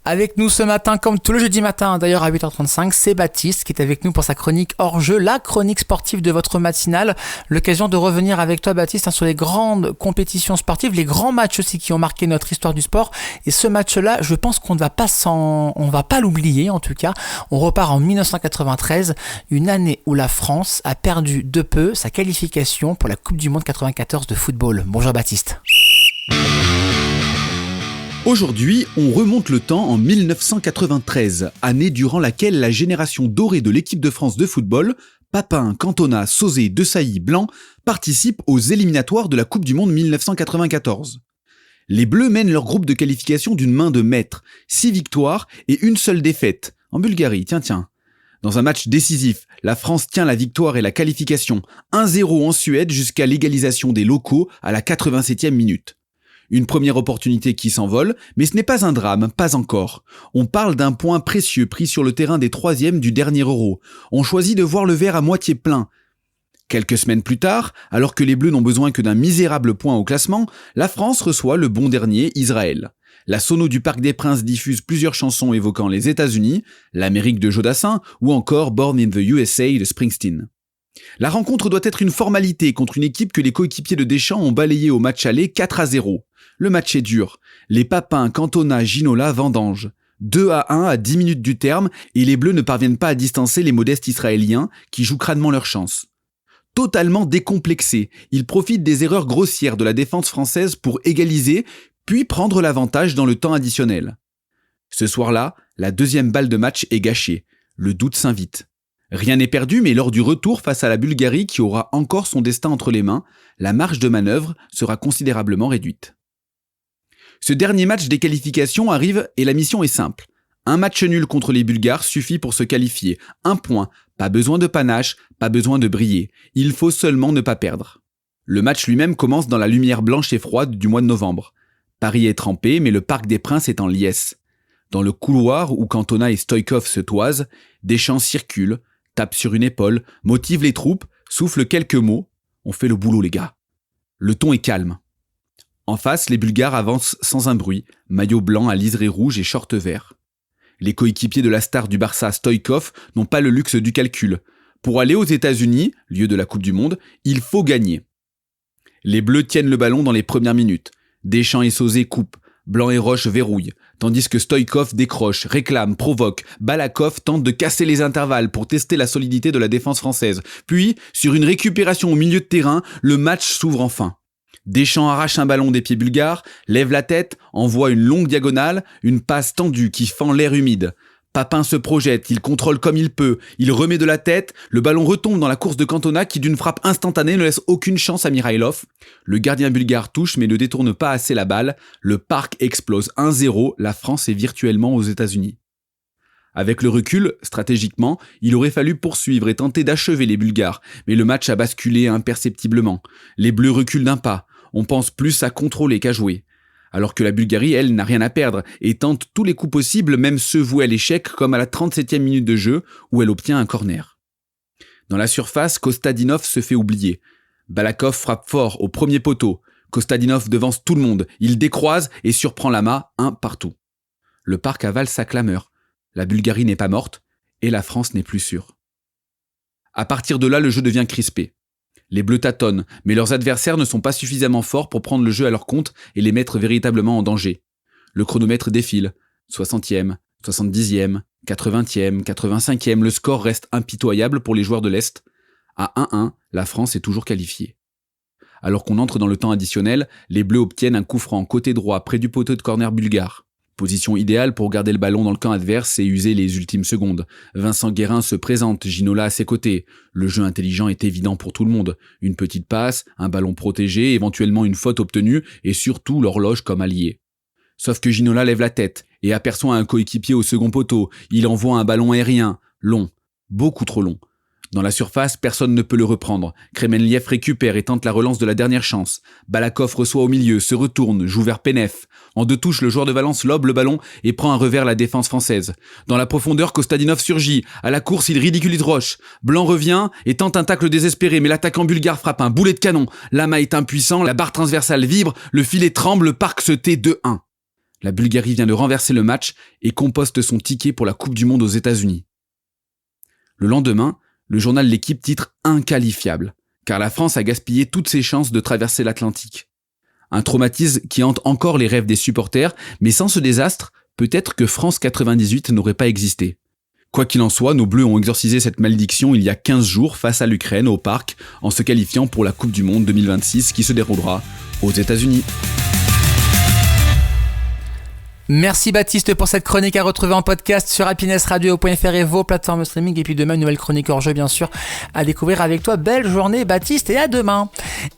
Avec nous ce matin, comme tout le jeudi matin, d'ailleurs à 8h35, c'est Baptiste qui est avec nous pour sa chronique hors-jeu, la chronique sportive de votre matinale. L'occasion de revenir avec toi, Baptiste, sur les grandes compétitions sportives, les grands matchs aussi qui ont marqué notre histoire du sport. Et ce match-là, je pense qu'on ne va pas l'oublier en tout cas. On repart en 1993, une année où la France a perdu de peu sa qualification pour la Coupe du Monde 94 de football. Bonjour Baptiste. Aujourd'hui, on remonte le temps en 1993, année durant laquelle la génération dorée de l'équipe de France de football, Papin, Cantona, Sauzet, Desailly, Blanc, participe aux éliminatoires de la Coupe du Monde 1994. Les Bleus mènent leur groupe de qualification d'une main de maître, 6 victoires et une seule défaite, en Bulgarie, tiens. Dans un match décisif, la France tient la victoire et la qualification, 1-0 en Suède jusqu'à l'égalisation des locaux à la 87e minute. Une première opportunité qui s'envole, mais ce n'est pas un drame, pas encore. On parle d'un point précieux pris sur le terrain des troisièmes du dernier Euro. On choisit de voir le verre à moitié plein. Quelques semaines plus tard, alors que les Bleus n'ont besoin que d'un misérable point au classement, la France reçoit le bon dernier, Israël. La sono du Parc des Princes diffuse plusieurs chansons évoquant les États-Unis, l'Amérique de Jodassin ou encore Born in the USA de Springsteen. La rencontre doit être une formalité contre une équipe que les coéquipiers de Deschamps ont balayée au match aller 4-0. Le match est dur. Les Papins, Cantona, Ginola vendangent. 2-1 à 10 minutes du terme et les Bleus ne parviennent pas à distancer les modestes Israéliens qui jouent crânement leur chance. Totalement décomplexés, ils profitent des erreurs grossières de la défense française pour égaliser, puis prendre l'avantage dans le temps additionnel. Ce soir-là, la deuxième balle de match est gâchée. Le doute s'invite. Rien n'est perdu, mais lors du retour face à la Bulgarie qui aura encore son destin entre les mains, la marge de manœuvre sera considérablement réduite. Ce dernier match des qualifications arrive et la mission est simple. Un match nul contre les Bulgares suffit pour se qualifier. Un point, pas besoin de panache, pas besoin de briller. Il faut seulement ne pas perdre. Le match lui-même commence dans la lumière blanche et froide du mois de novembre. Paris est trempé, mais le Parc des Princes est en liesse. Dans le couloir où Cantona et Stoïkov se toisent, Deschamps circule, tape sur une épaule, motive les troupes, souffle quelques mots. On fait le boulot, les gars. Le ton est calme. En face, les Bulgares avancent sans un bruit, maillot blanc à liseré rouge et short vert. Les coéquipiers de la star du Barça, Stoïkov, n'ont pas le luxe du calcul. Pour aller aux États-Unis, lieu de la Coupe du Monde, il faut gagner. Les Bleus tiennent le ballon dans les premières minutes. Deschamps et Sauzet coupent, Blanc et Roche verrouillent, tandis que Stoïkov décroche, réclame, provoque. Balakov tente de casser les intervalles pour tester la solidité de la défense française. Puis, sur une récupération au milieu de terrain, le match s'ouvre enfin. Deschamps arrache un ballon des pieds bulgares, lève la tête, envoie une longue diagonale, une passe tendue qui fend l'air humide. Papin se projette, il contrôle comme il peut, il remet de la tête, le ballon retombe dans la course de Cantona qui d'une frappe instantanée ne laisse aucune chance à Mikhailov. Le gardien bulgare touche mais ne détourne pas assez la balle, le parc explose 1-0, la France est virtuellement aux États-Unis. Avec le recul, stratégiquement, il aurait fallu poursuivre et tenter d'achever les Bulgares, mais le match a basculé imperceptiblement. Les Bleus reculent d'un pas, on pense plus à contrôler qu'à jouer. Alors que la Bulgarie, elle, n'a rien à perdre et tente tous les coups possibles, même ceux voués à l'échec, comme à la 37e minute de jeu, où elle obtient un corner. Dans la surface, Kostadinov se fait oublier. Balakov frappe fort au premier poteau. Kostadinov devance tout le monde, il décroise et surprend Lama, un partout. Le parc avale sa clameur. La Bulgarie n'est pas morte, et la France n'est plus sûre. À partir de là, le jeu devient crispé. Les Bleus tâtonnent, mais leurs adversaires ne sont pas suffisamment forts pour prendre le jeu à leur compte et les mettre véritablement en danger. Le chronomètre défile. 60e, 70e, 80e, 85e, le score reste impitoyable pour les joueurs de l'Est. À 1-1, la France est toujours qualifiée. Alors qu'on entre dans le temps additionnel, les Bleus obtiennent un coup franc côté droit près du poteau de corner bulgare. Position idéale pour garder le ballon dans le camp adverse et user les ultimes secondes. Vincent Guérin se présente, Ginola à ses côtés. Le jeu intelligent est évident pour tout le monde. Une petite passe, un ballon protégé, éventuellement une faute obtenue et surtout l'horloge comme allié. Sauf que Ginola lève la tête et aperçoit un coéquipier au second poteau. Il envoie un ballon aérien, long, beaucoup trop long. Dans la surface, personne ne peut le reprendre. Kremenliev récupère et tente la relance de la dernière chance. Balakov reçoit au milieu, se retourne, joue vers Penef. En deux touches, le joueur de Valence lobe le ballon et prend un revers la défense française. Dans la profondeur, Kostadinov surgit. À la course, il ridiculise Roche. Blanc revient et tente un tacle désespéré, mais l'attaquant bulgare frappe un boulet de canon. Lama est impuissant, la barre transversale vibre, le filet tremble, le parc se tait 2-1. La Bulgarie vient de renverser le match et composte son ticket pour la Coupe du Monde aux États-Unis. Le lendemain, le journal L'Équipe titre « Inqualifiable », car la France a gaspillé toutes ses chances de traverser l'Atlantique. Un traumatisme qui hante encore les rêves des supporters, mais sans ce désastre, peut-être que France 98 n'aurait pas existé. Quoi qu'il en soit, nos Bleus ont exorcisé cette malédiction il y a 15 jours face à l'Ukraine au Parc, en se qualifiant pour la Coupe du Monde 2026 qui se déroulera aux États-Unis. Merci Baptiste pour cette chronique à retrouver en podcast sur happinessradio.fr et vos plateformes streaming. Et puis demain, une nouvelle chronique hors jeu, bien sûr, à découvrir avec toi. Belle journée Baptiste et à demain.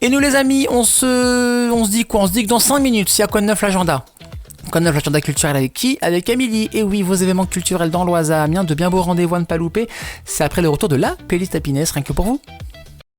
Et nous les amis, on se dit quoi ? On se dit que dans 5 minutes, c'est à quoi de neuf l'agenda ? Quoi de neuf l'agenda culturel avec qui ? Avec Amélie. Et oui, vos événements culturels dans l'Oise à Amiens, de bien beaux rendez-vous à ne pas louper. C'est après le retour de la playlist Happiness, rien que pour vous.